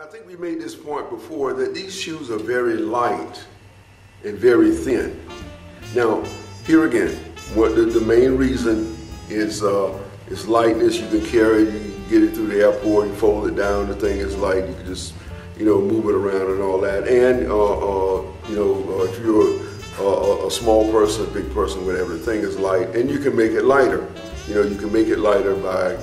think we made this point before that these shoes are very light and very thin. Now, here again, what the main reason is lightness. You can carry it, you can get it through the airport, you fold it down, the thing is light, you can just, move it around and all that. And, if you're a small person, a big person, whatever, the thing is light, and you can make it lighter. You can make it lighter by,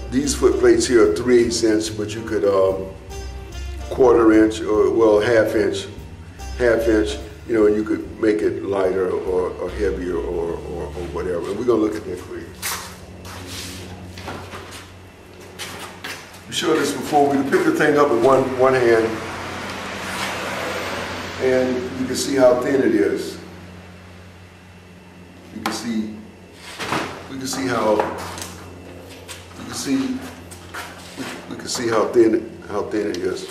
these foot plates here are 3/8 inch, but you could 1/4 inch or, well, half inch, and you could make it lighter or heavier or whatever. And we're gonna look at that for you. We showed this before. We can pick the thing up with one hand, and you can see how thin it is. We can see how thin it is.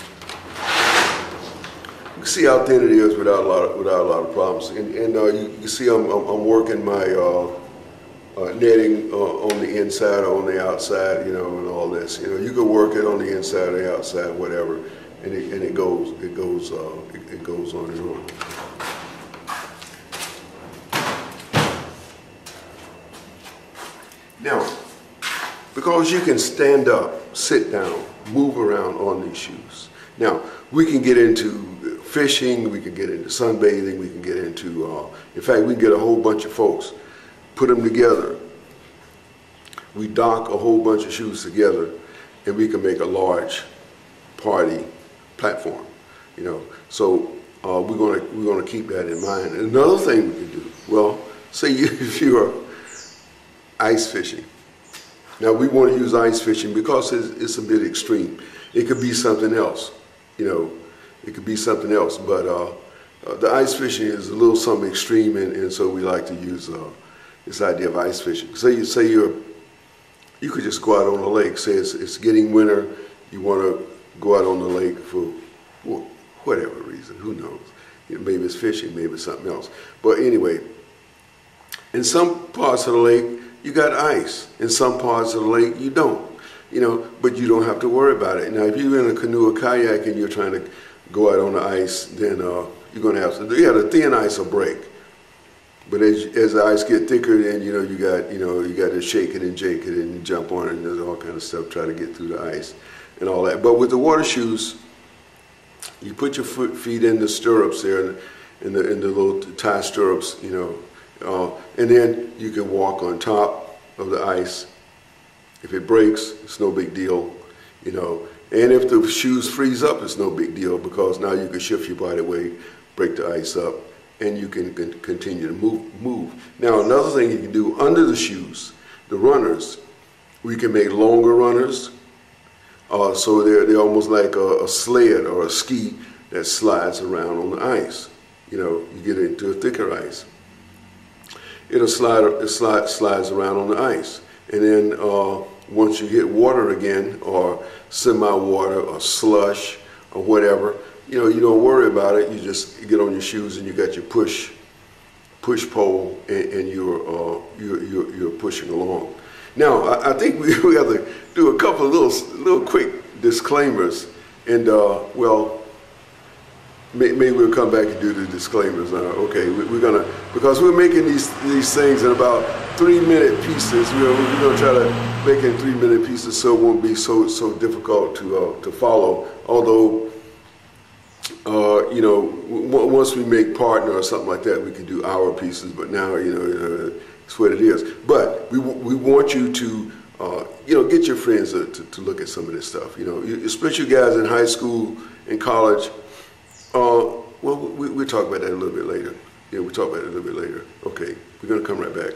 You can see how thin it is without a lot of problems. And you can see I'm working my netting on the inside or on the outside, and all this. You could work it on the inside or the outside, whatever, and it goes on and on. Now, because you can stand up, sit down, move around on these shoes. Now, we can get into fishing, we can get into sunbathing, we can get into, in fact, we can get a whole bunch of folks, put them together. We dock a whole bunch of shoes together, and we can make a large party platform, So we're gonna keep that in mind. And another thing we can do, well, say if you're ice fishing. Now we want to use ice fishing because it's a bit extreme. It could be something else, it could be something else, but the ice fishing is a little something extreme, and so we like to use this idea of ice fishing. You could just go out on the lake. Say it's getting winter, you want to go out on the lake for whatever reason, who knows? Maybe it's fishing, maybe it's something else. But anyway, in some parts of the lake, you got ice. In some parts of the lake, you don't. But you don't have to worry about it. Now, if you're in a canoe or kayak and you're trying to go out on the ice, then you're going to have to. The thin ice will break. But as the ice get thicker, then you got to shake it and jake it and jump on it, and there's all kind of stuff try to get through the ice and all that. But with the water shoes, you put your feet in the stirrups there, in the little tie stirrups, and then you can walk on top of the ice. If it breaks, it's no big deal, And if the shoes freeze up, it's no big deal, because now you can shift your body weight, break the ice up, and you can continue to move. Now, another thing you can do under the shoes, the runners, we can make longer runners. So they're almost like a sled or a ski that slides around on the ice. You get into a thicker ice. It slides around on the ice. And then once you hit water again, or semi-water or slush or whatever, you don't worry about it. You just get on your shoes and you got your push pole, and you're pushing along. Now, I think we have to do a couple of little quick disclaimers, and maybe we'll come back and do the disclaimers now. Okay, we're gonna, because we're making these things in about 3-minute pieces. We're gonna try to make it in 3-minute pieces, so it won't be so difficult to follow. Although, once we make partner or something like that, we can do hour pieces. But now, it's what it is. But we want you to, get your friends to look at some of this stuff. Especially guys in high school and college. We'll talk about that a little bit later. Yeah, we'll talk about it a little bit later. Okay, we're going to come right back.